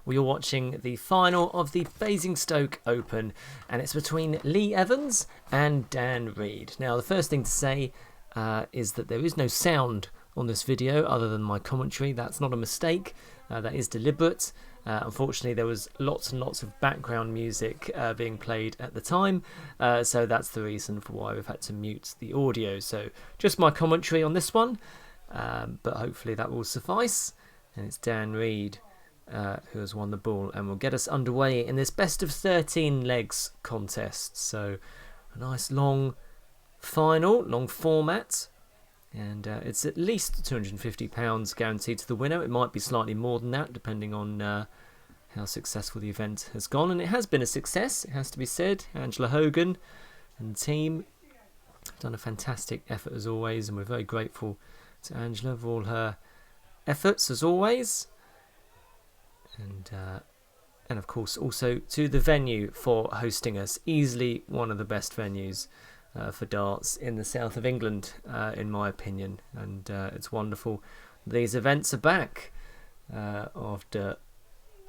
Well, you're watching the final of the Basingstoke Open, and it's between Lee Evans and Dan Reed. Now, the first thing to say is that there is no sound on this video other than my commentary. That's not a mistake. That is deliberate. Unfortunately, there was lots and lots of background music being played at the time, so that's the reason for why we've had to mute the audio. So just my commentary on this one, but hopefully that will suffice. And it's Dan Reed who has won the ball and will get us underway in this best of 13 legs contest. So a nice long final, long format, and it's at least £250 guaranteed to the winner. It might be slightly more than that depending on how successful the event has gone, and it has been a success, it has to be said. Angela Hogan and team have done a fantastic effort as always, and we're very grateful to Angela for all her efforts as always. And of course also to the venue for hosting us. Easily one of the best venues for darts in the south of England, in my opinion, and it's wonderful these events are back after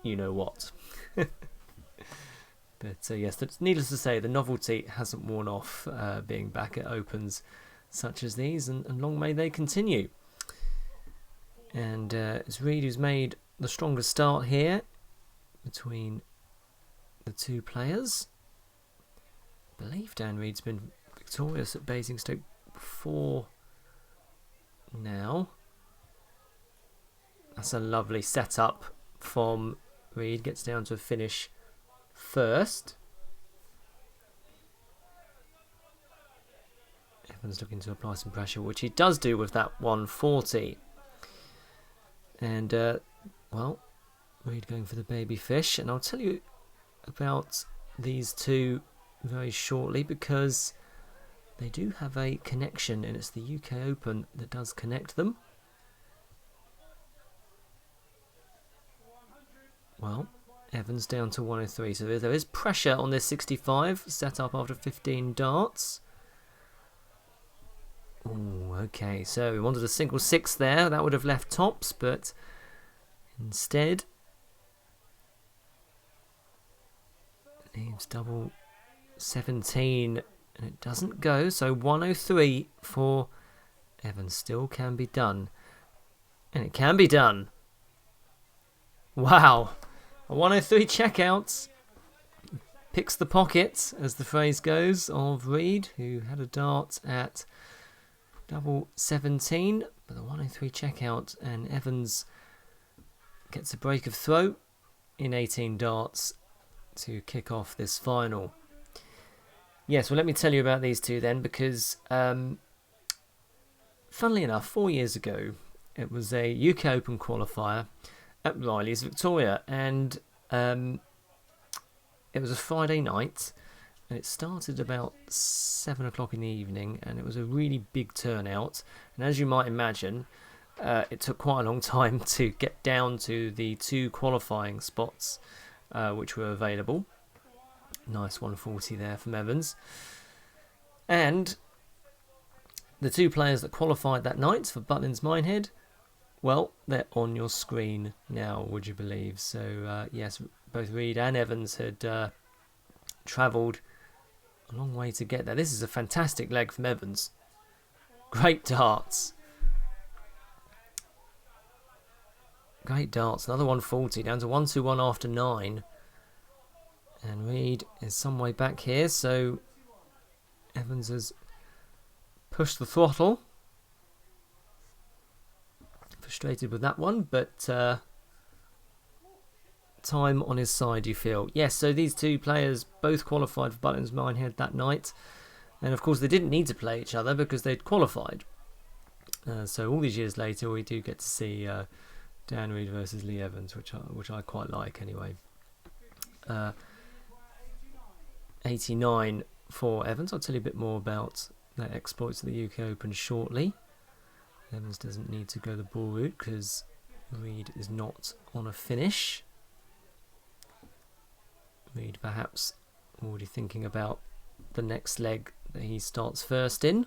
you know what. But yes, needless to say, the novelty hasn't worn off being back at Opens such as these, and long may they continue. And it's Reed who's made the strongest start here between the two players. I believe Dan Reed's been victorious at Basingstoke before now. That's a lovely setup from Reed. Gets down to a finish first. Evans looking to apply some pressure, which he does do with that 140. And well, Reed going for the baby fish, and I'll tell you about these two very shortly because they do have a connection, and it's the UK Open that does connect them. Well, Evans down to 103, so there is pressure on this 65 set up after 15 darts. Ooh, okay, so we wanted a single six there. That would have left tops, but instead leaves double 17, and it doesn't go. So 103 for Evans. Still can be done, and it can be done. Wow, a 103 checkout picks the pocket, as the phrase goes, of Reed, who had a dart at double 17, but the 103 checkout, and Evans gets a break of throw in 18 darts to kick off this final. Yes, well, let me tell you about these two then, because funnily enough, 4 years ago it was a UK Open qualifier at Riley's, Victoria, and it was a Friday night. And it started about 7 o'clock in the evening, and it was a really big turnout. And as you might imagine, it took quite a long time to get down to the two qualifying spots which were available. Nice 140 there from Evans. And the two players that qualified that night for Butlins Minehead, well, they're on your screen now, would you believe? So yes, both Reed and Evans had travelled a long way to get there. This is a fantastic leg from Evans. Great darts. Great darts. Another 140 down to 121 after 9. And Reed is some way back here, so Evans has pushed the throttle. Frustrated with that one, but time on his side, you feel. Yes, so these two players both qualified for Butlins Minehead that night, and of course they didn't need to play each other because they'd qualified. So all these years later we do get to see Dan Reed versus Lee Evans, which I quite like anyway. 89 for Evans. I'll tell you a bit more about their exploits at the UK Open shortly. Evans doesn't need to go the ball route because Reed is not on a finish. Reed perhaps already thinking about the next leg that he starts first in.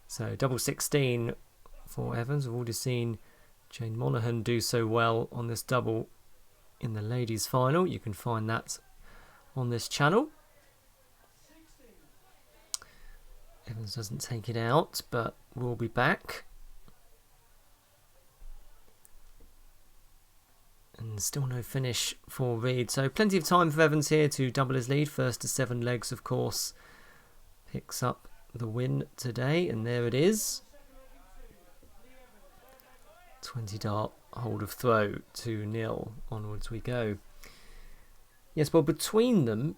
So double 16 for Evans. We've already seen Jane Monaghan do so well on this double in the ladies' final. You can find that on this channel. Evans doesn't take it out, but we'll be back. And still no finish for Reed. So plenty of time for Evans here to double his lead. First to 7 legs, of course. Picks up the win today, and there it is. 20 dart hold of throw, 2-0. Onwards we go. Yes, well, between them,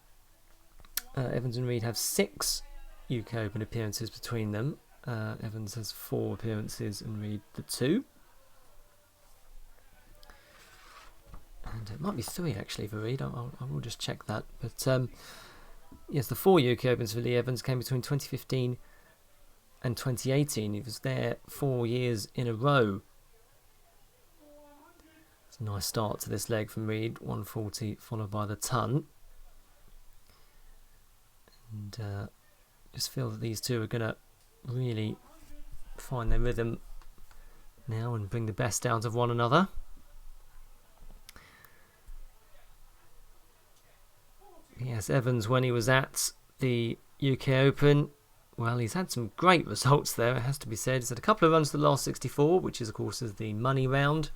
Evans and Reed have 6 UK Open appearances between them. Evans has 4 appearances and Reed the 2. And it might be 3 actually for Reed. I will just check that. But yes, the 4 UK Opens for Lee Evans came between 2015 and 2018. He was there 4 years in a row. It's a nice start to this leg from Reed. 140 followed by the ton. And just feel that these two are going to really find their rhythm now and bring the best out of one another. Yes, Evans, when he was at the UK Open, well, he's had some great results there, it has to be said. He's had a couple of runs to the last 64, which is, of course, is the money round.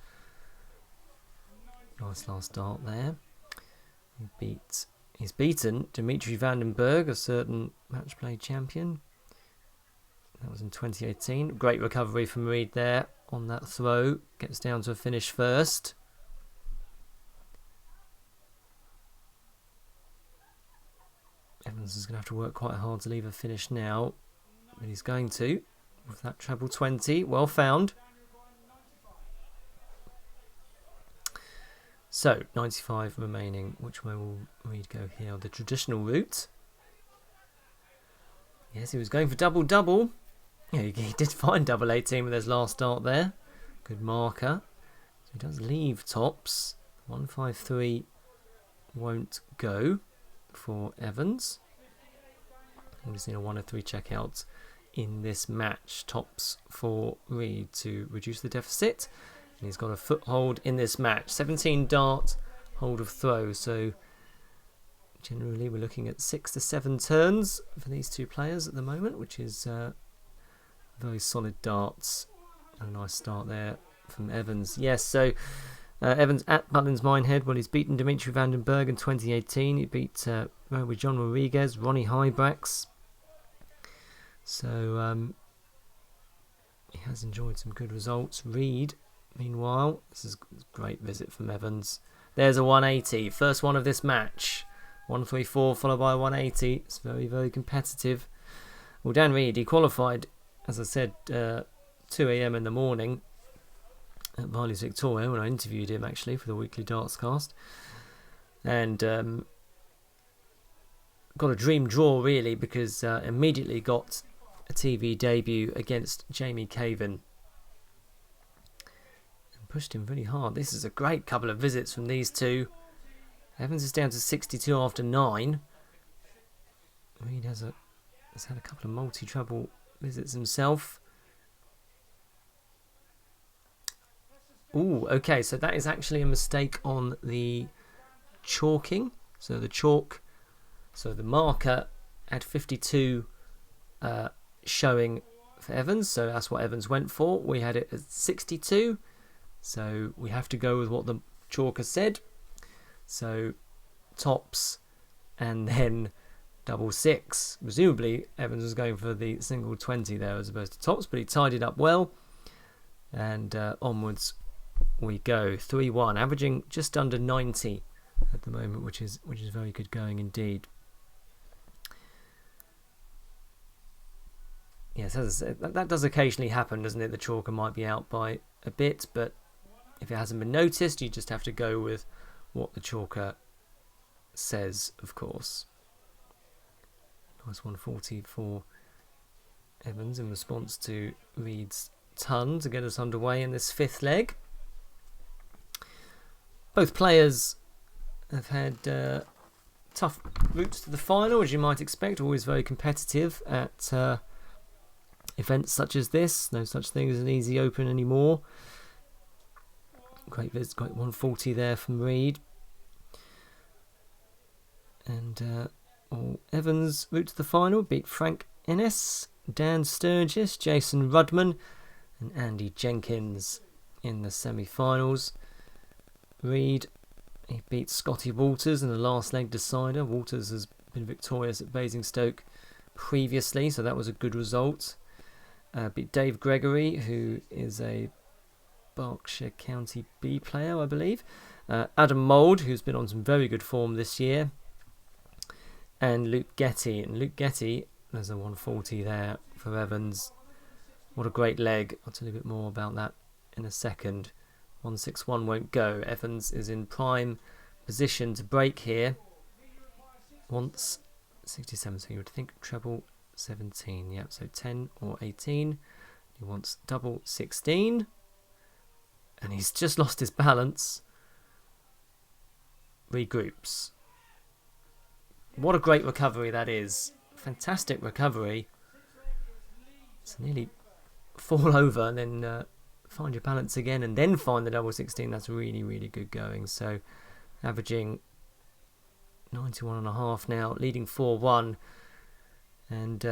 Nice last start there. He's beaten Dimitri van den Berg, a certain match play champion. That was in 2018. Great recovery from Reed there on that throw. Gets down to a finish first. Evans is going to have to work quite hard to leave a finish now, but he's going to with that treble 20. Well found. So 95 remaining. Which way will Reed go here? The traditional route. Yes, he was going for double. Yeah, he did find double 18 with his last start there. Good marker. So he does leave tops. 153 won't go for Evans. We've seen a 1 of 3 checkout in this match. Tops for Reed to reduce the deficit. And he's got a foothold in this match. 17 dart hold of throw. So generally we're looking at 6 to 7 turns for these two players at the moment, which is very solid darts. And a nice start there from Evans. Yes, so Evans at Butlins Minehead. Well, he's beaten Dimitri van den Berg in 2018. He beat John Rodriguez, Ronnie Hybrax. So he has enjoyed some good results. Reed, meanwhile, this is a great visit from Evans. There's a 180, first one of this match. 134 followed by 180. It's very, very competitive. Well, Dan Reed, he qualified, as I said, 2 a.m. in the morning at Varley's Victoria when I interviewed him actually for the weekly darts cast, and got a dream draw really, because immediately got a TV debut against Jamie Caven and pushed him really hard. This is a great couple of visits from these two. Evans is down to 62 after 9. Reed has had a couple of multi-treble visits himself. Ooh, okay, so that is actually a mistake on the chalking. So the marker had 52 showing for Evans, so that's what Evans went for. We had it at 62, so we have to go with what the chalker said. So tops and then double 6. Presumably Evans was going for the single 20 there as opposed to tops, but he tied it up well, and onwards we go. 3-1, averaging just under 90 at the moment, which is very good going indeed. Yes, as I said, that does occasionally happen, doesn't it? The chalker might be out by a bit, but if it hasn't been noticed, you just have to go with what the chalker says, of course. Nice 140 for Evans in response to Reed's ton to get us underway in this 5th leg. Both players have had tough routes to the final, as you might expect. Always very competitive at events such as this. No such thing as an easy open anymore. Great 140 there from Reed. And Evans route to the final, beat Frank Ennis, Dan Sturgis, Jason Rudman and Andy Jenkins in the semi-finals. Reed, he beat Scotty Walters in the last leg decider. Walters has been victorious at Basingstoke previously, so that was a good result. Beat Dave Gregory, who is a Berkshire County B player, I believe. Adam Mould, who's been on some very good form this year. And Luke Getty. And Luke Getty, there's a 140 there for Evans. What a great leg. I'll tell you a bit more about that in a second. 161 won't go. Evans is in prime position to break here. Wants 67, so you would think treble 17. Yep, so 10 or 18. He wants double 16. And he's just lost his balance. Regroups. What a great recovery that is. Fantastic recovery. It's nearly fall over and then find your balance again and then find the double 16. That's really, really good going. So averaging 91.5 now, leading 4-1. And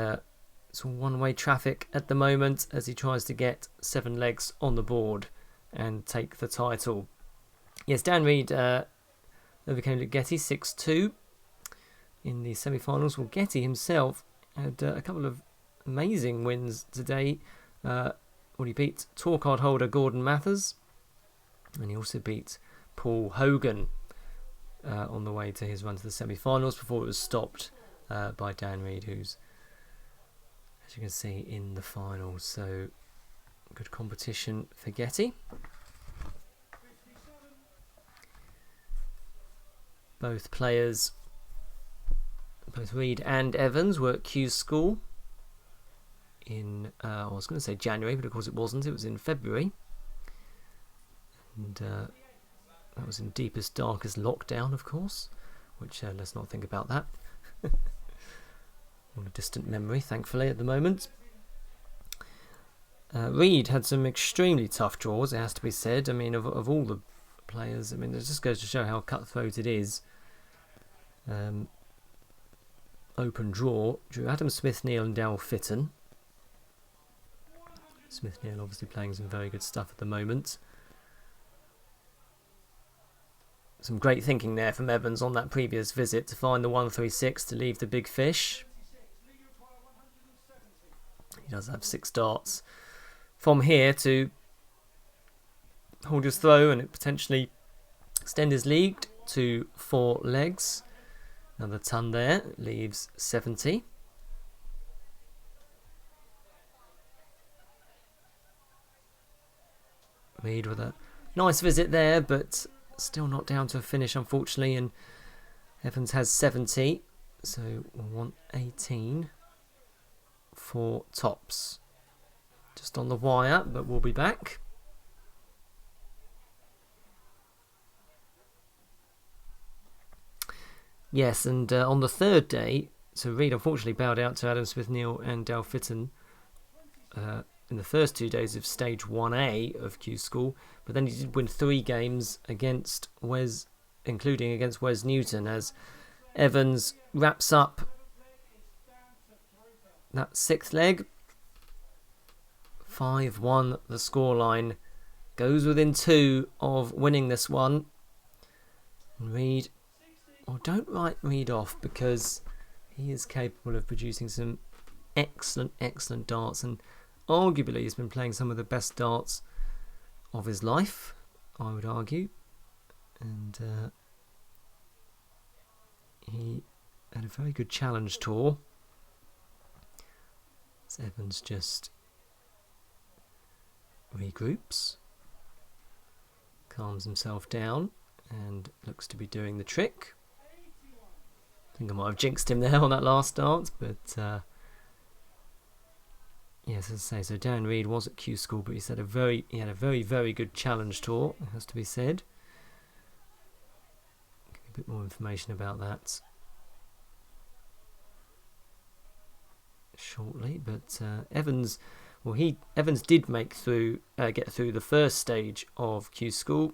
it's all one-way traffic at the moment as he tries to get 7 legs on the board and take the title. Yes, Dan Reed overcame Luke Getty 6-2 in the semi-finals. Well, Getty himself had a couple of amazing wins today. He beat tour card holder Gordon Mathers, and he also beat Paul Hogan on the way to his run to the semi-finals before it was stopped by Dan Reed, who's, as you can see, in the finals. So good competition for Getty. Both players, both Reed and Evans, were at Q School in, I was going to say January, but of course it wasn't. It was in February. And that was in deepest, darkest lockdown, of course, which let's not think about that. On a distant memory, thankfully, at the moment. Reed had some extremely tough draws, it has to be said. I mean, of all the players, I mean, it just goes to show how cutthroat it is. Open draw, drew Adam Smith-Neale and Dal Fitton. Smith-Neale obviously playing some very good stuff at the moment. Some great thinking there from Evans on that previous visit to find the 136 to leave the big fish. He does have 6 darts from here to hold his throw and potentially extend his lead to 4 legs. Another ton there, leaves 70. Reed with a nice visit there, but still not down to a finish, unfortunately. And Evans has 70, so we'll want 18 for tops. Just on the wire, but we'll be back. Yes, and on the third day, so Reed unfortunately bowed out to Adam Smith-Neale and Dal Fitton in the first 2 days of stage 1A of Q School, but then he did win 3 games against Wes, including against Wes Newton, as Evans wraps up that 6th leg. 5-1 the scoreline, goes within 2 of winning this one. And Reed, well, don't write Reed off, because he is capable of producing some excellent darts, and arguably he's been playing some of the best darts of his life, I would argue. And he had a very good challenge tour. As Evans just regroups, calms himself down, and looks to be doing the trick. I think I might have jinxed him there on that last dart, but yes, as I say, so Dan Reed was at Q School, but he had a very good challenge tour, it has to be said. Give you a bit more information about that shortly, but Evans, well, Evans did get through the first stage of Q School,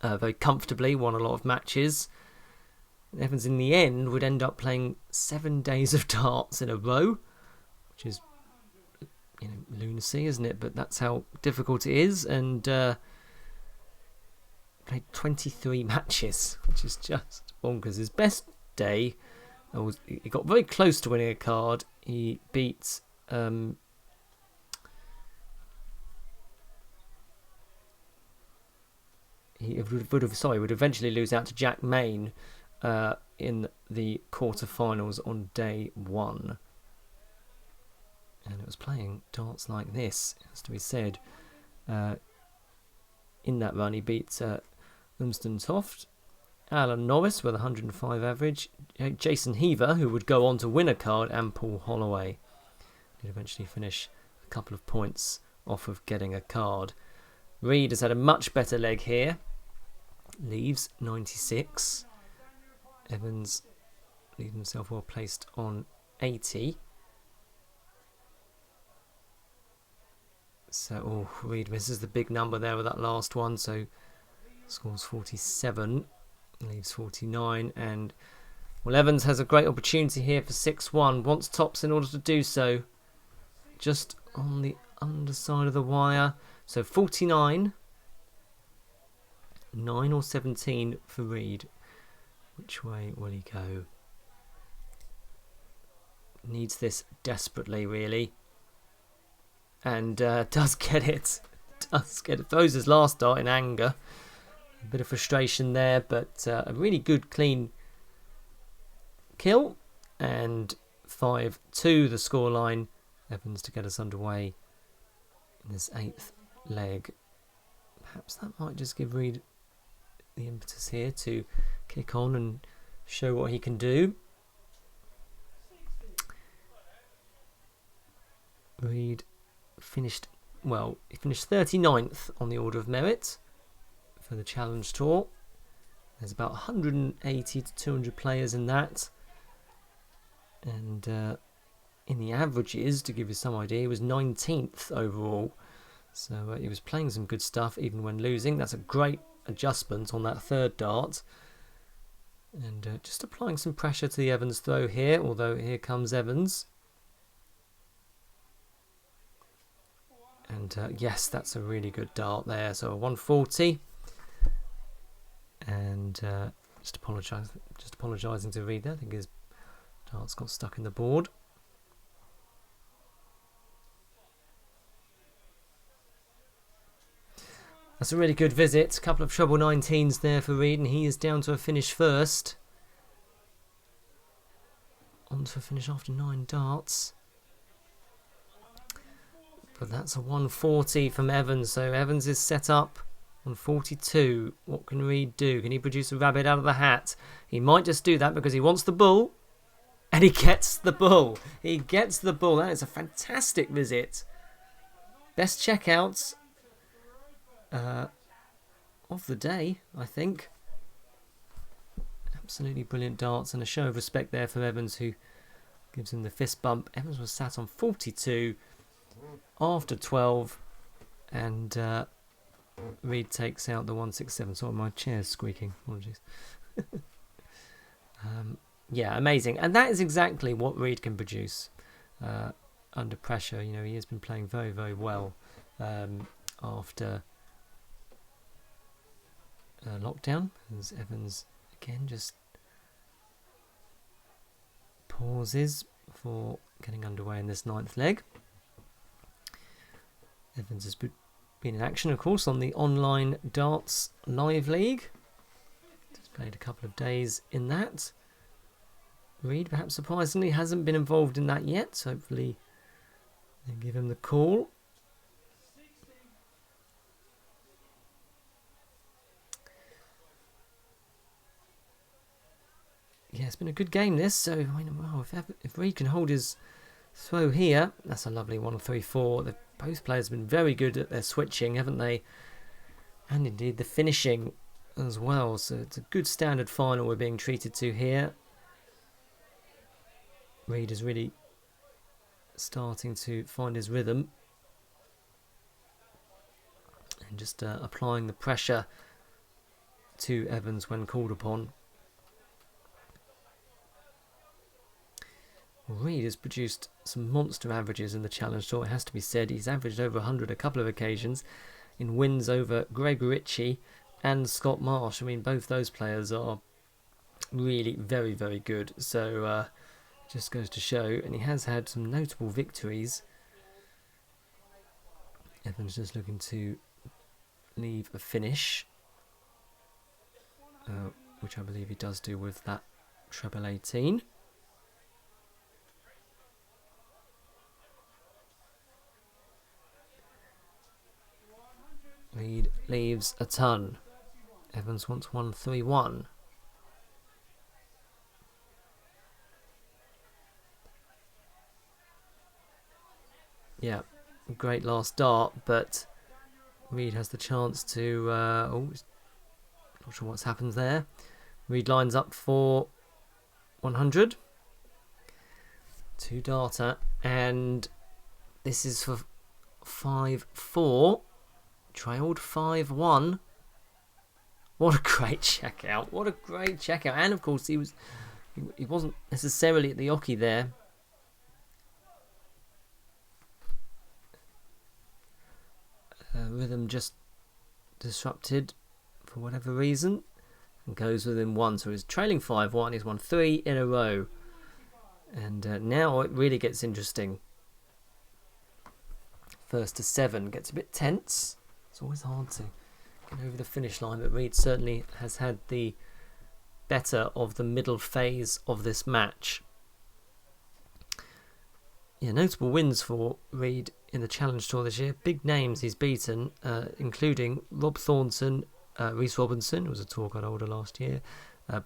very comfortably, won a lot of matches. Evans in the end would end up playing 7 days of darts in a row, which is, you know, lunacy, isn't it? But that's how difficult it is, and played 23 matches, which is just bonkers. His best day, he got very close to winning a card. He beat would eventually lose out to Jack Main in the quarterfinals on day 1. And it was playing darts like this, has to be said. In that run, he beat Umston Toft, Alan Norris with 105 average, Jason Heaver, who would go on to win a card, and Paul Holloway. He'd eventually finish a couple of points off of getting a card. Reed has had a much better leg here. Leaves 96. Evans leaves himself well placed on 80. So, Reed misses the big number there with that last one. So, scores 47. Leaves 49. And, well, Evans has a great opportunity here for 6-1. Wants tops in order to do so. Just on the underside of the wire. So 49, 9 or 17 for Reed. Which way will he go? Needs this desperately, really. And does get it. Does get it. Throws his last dart in anger. A bit of frustration there, but a really good, clean kill. And 5-2 the scoreline. Evans to get us underway in this 8th leg. Perhaps that might just give Reed the impetus here to kick on and show what he can do. Reed finished, well, he finished 39th on the order of merit for the Challenge Tour. There's about 180 to 200 players in that. And in the averages, to give you some idea, he was 19th overall. So he was playing some good stuff even when losing. That's a great adjustment on that third dart. And just applying some pressure to the Evans throw here, although here comes Evans. And yes, that's a really good dart there. So a 140. And just apologising to Reed there. I think his dart's got stuck in the board. That's a really good visit. A couple of treble 19s there for Reed, and he is down to a finish first. On to a finish after 9 darts. But that's a 140 from Evans, so Evans is set up on 42. What can Reed do? Can he produce a rabbit out of the hat? He might just do that because he wants the bull, and he gets the bull. He gets the bull. That is a fantastic visit. Best checkouts of the day, I think. Absolutely brilliant darts, and a show of respect there for Evans, who gives him the fist bump. Evans was sat on 42 after 12, and Reed takes out the 167. Sorry, my chair's squeaking. Apologies. Yeah, amazing. And that is exactly what Reed can produce under pressure. You know, he has been playing very, very well after lockdown. As Evans again just pauses for getting underway in this 9th leg. Evans has been in action, of course, on the online darts live league. He's played a couple of days in that. Reed, perhaps surprisingly, hasn't been involved in that yet, so hopefully they give him the call. Yeah, it's been a good game, this. So, I mean, well, if Reed can hold his throw here, that's a lovely 1-3-4. Both players have been very good at their switching, haven't they? And indeed the finishing as well. So it's a good standard final we're being treated to here. Reed is really starting to find his rhythm. And just applying the pressure to Evans when called upon. Reed has produced some monster averages in the Challenge Tour, it has to be said. He's averaged over 100 a couple of occasions in wins over Greg Ritchie and Scott Marsh. I mean, both those players are really very, very good. So just goes to show. And he has had some notable victories. Evans just looking to leave a finish, which I believe he does do with that treble 18. Reed leaves a ton. Evans wants 131. Yeah, great last dart, but Reed has the chance to... not sure what's happened there. Reed lines up for 100. 2 darter, and this is for 5-4. Trailed 5-1. What a great checkout. What a great checkout. And of course he wasn't necessarily at the oche there. Rhythm just disrupted for whatever reason and goes within 1. So he's trailing 5-1. He's won 3 in a row. And now it really gets interesting. First to 7 gets a bit tense. It's always hard to get over the finish line, but Reed certainly has had the better of the middle phase of this match. Yeah, notable wins for Reed in the Challenge Tour this year. Big names he's beaten, including Rob Thornton, Rhys Robinson, who was a Tour Guide holder last year,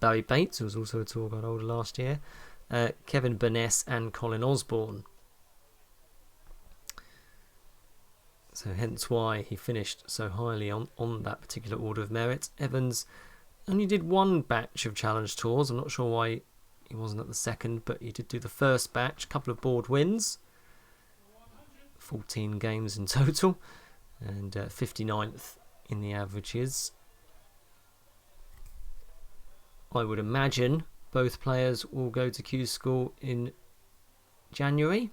Barry Bates, who was also a Tour Guide holder last year, Kevin Burness and Colin Osborne. So hence why he finished so highly on that particular order of merit. Evans only did 1 batch of Challenge Tours. I'm not sure why he wasn't at the second, but he did do the first batch. A couple of board wins. 14 games in total. And 59th in the averages. I would imagine both players will go to Q School in January.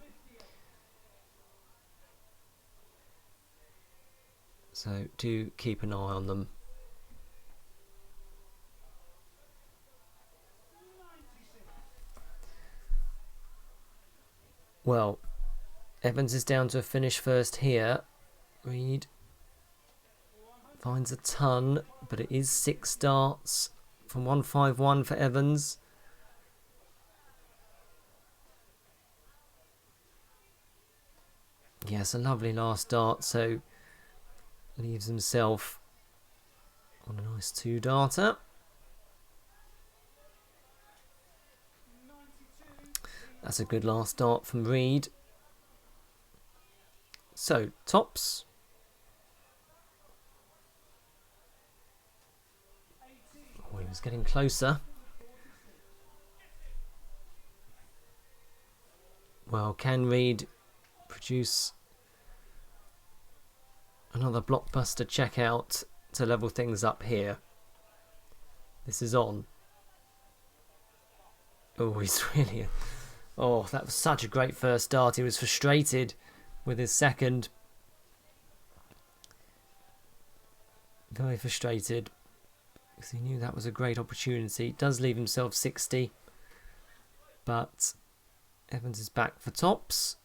So do keep an eye on them. Well, Evans is down to a finish first here. Reed finds a ton, but it is 6 darts from 151 for Evans. Yes, a lovely last dart, so leaves himself on a nice 2 darter. That's a good last dart from Reed. So, tops. Oh, he was getting closer. Well, can Reed produce another blockbuster checkout to level things up here? This is on. Oh, he's really... Oh, that was such a great first start. He was frustrated with his second. Very frustrated, because he knew that was a great opportunity. Does leave himself 60. But Evans is back for tops.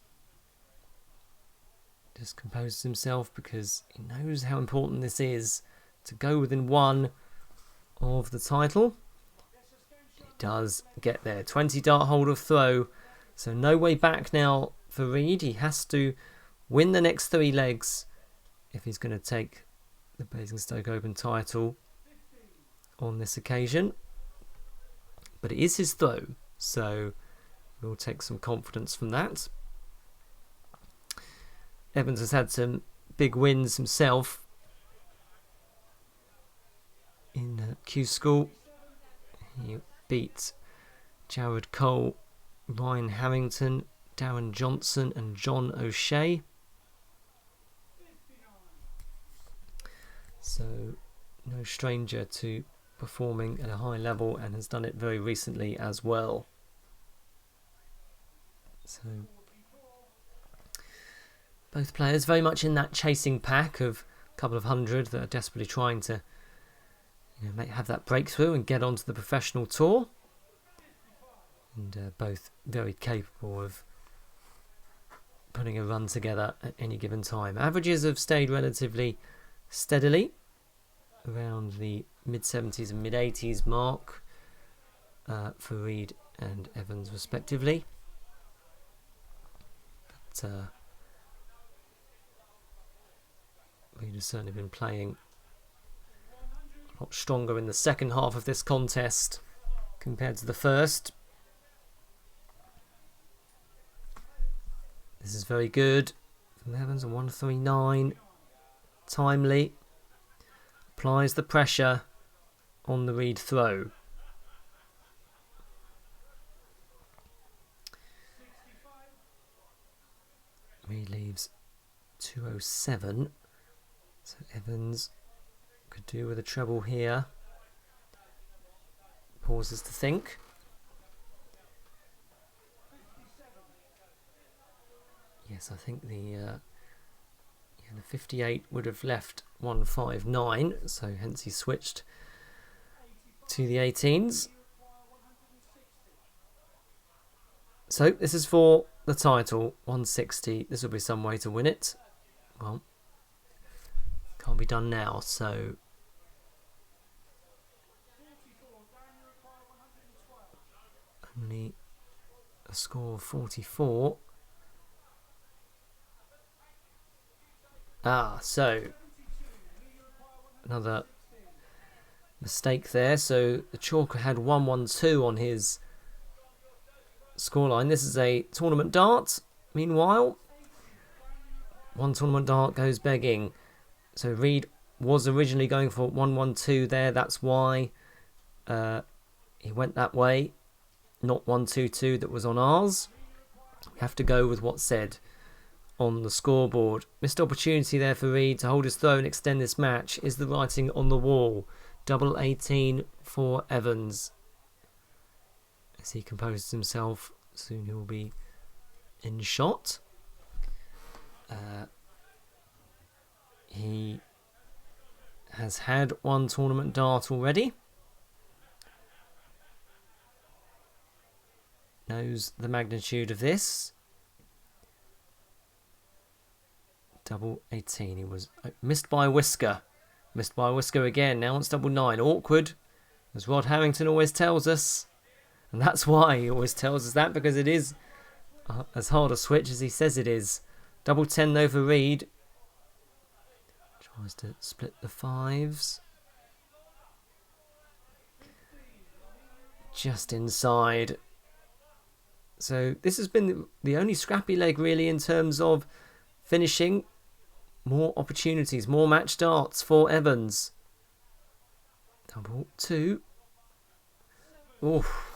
Just composes himself because he knows how important this is to go within 1 of the title. He does get there. 20 dart hold of throw. So no way back now for Reed. He has to win the next 3 legs if he's going to take the Basingstoke Open title on this occasion. But it is his throw, so we'll take some confidence from that. Evans has had some big wins himself in Q School. He beat Jared Cole, Ryan Harrington, Darren Johnson and John O'Shea. So no stranger to performing at a high level and has done it very recently as well. So both players very much in that chasing pack of a couple of hundred that are desperately trying to have that breakthrough and get onto the professional tour. And both very capable of putting a run together at any given time. Averages have stayed relatively steadily around the mid-70s and mid-80s mark for Reed and Evans respectively. But Reed has certainly been playing a lot stronger in the second half of this contest compared to the first. This is very good from Evans, a 139, timely, applies the pressure on the Reed throw. Reed leaves 207, so Evans could do with a treble here. Pauses to think. Yes, I think the 58 would have left 159, so hence he switched to the 18s. So this is for the title, 160. This will be some way to win it. Well, can't be done now, so only a score of 44. So another mistake there. So the chalker had 112 on his scoreline. This is a tournament dart. Meanwhile, one tournament dart goes begging. So Reed was originally going for 112 there. That's why he went that way, not 122 that was on ours. We have to go with what's said on the scoreboard. Missed opportunity there for Reed to hold his throw and extend this match. Is the writing on the wall? Double 18 for Evans. As he composes himself, soon he'll be in shot. He has had one tournament dart already. Knows the magnitude of this. Double 18. He was missed by a whisker. Missed by a whisker again. Now it's double 9. Awkward, as Rod Harrington always tells us. And that's why he always tells us that, because it is as hard a switch as he says it is. Double 10 though for Reed. Tries to split the fives. Just inside. So this has been the only scrappy leg really in terms of finishing. More opportunities, more match darts for Evans. Double 2. Oof.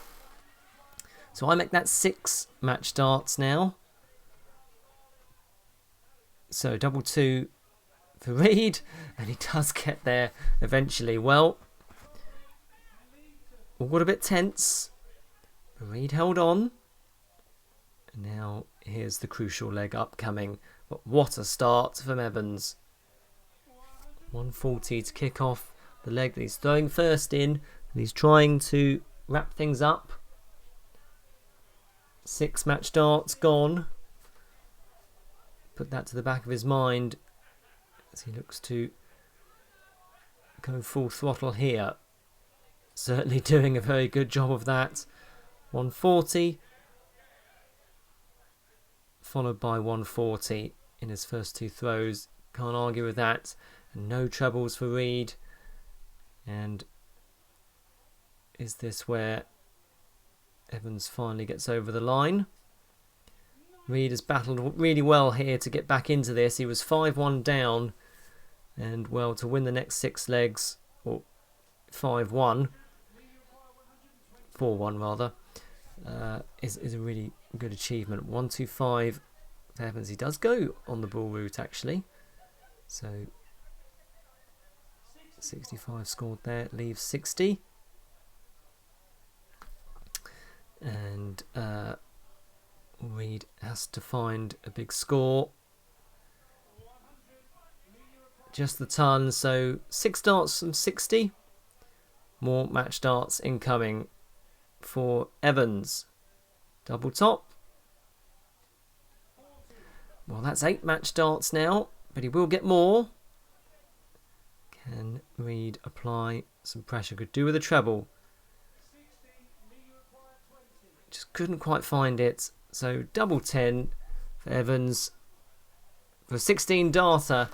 So I make that 6 match darts now. So double 2 for Reed, and he does get there eventually. Well, all got a bit tense. Reed held on. And now here's the crucial leg upcoming. But what a start from Evans. 140 to kick off the leg that he's throwing first in. And he's trying to wrap things up. 6 match darts gone. Put that to the back of his mind as he looks to go full throttle here. Certainly doing a very good job of that. 140. Followed by 140 in his first 2 throws. Can't argue with that. And no troubles for Reed. And is this where Evans finally gets over the line? Reed has battled really well here to get back into this. He was 5-1 down. And, well, to win the next 6 legs, or 5-1, 4-1 rather, is a really good achievement. 125 for Evans. He does go on the ball route actually. So 65 scored there, leaves 60. And Reed has to find a big score. Just the ton, so 6 darts from 60. More match darts incoming for Evans. Double top. Well, that's 8 match darts now, but he will get more. Can Reed apply some pressure? Could do with a treble. Just couldn't quite find it. So double 10 for Evans for 16 darter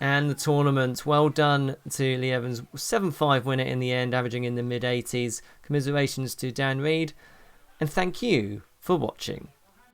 and the tournament. Well done to Lee Evans. 7-5 winner in the end, averaging in the mid-80s. Commiserations to Dan Reed. And thank you for watching.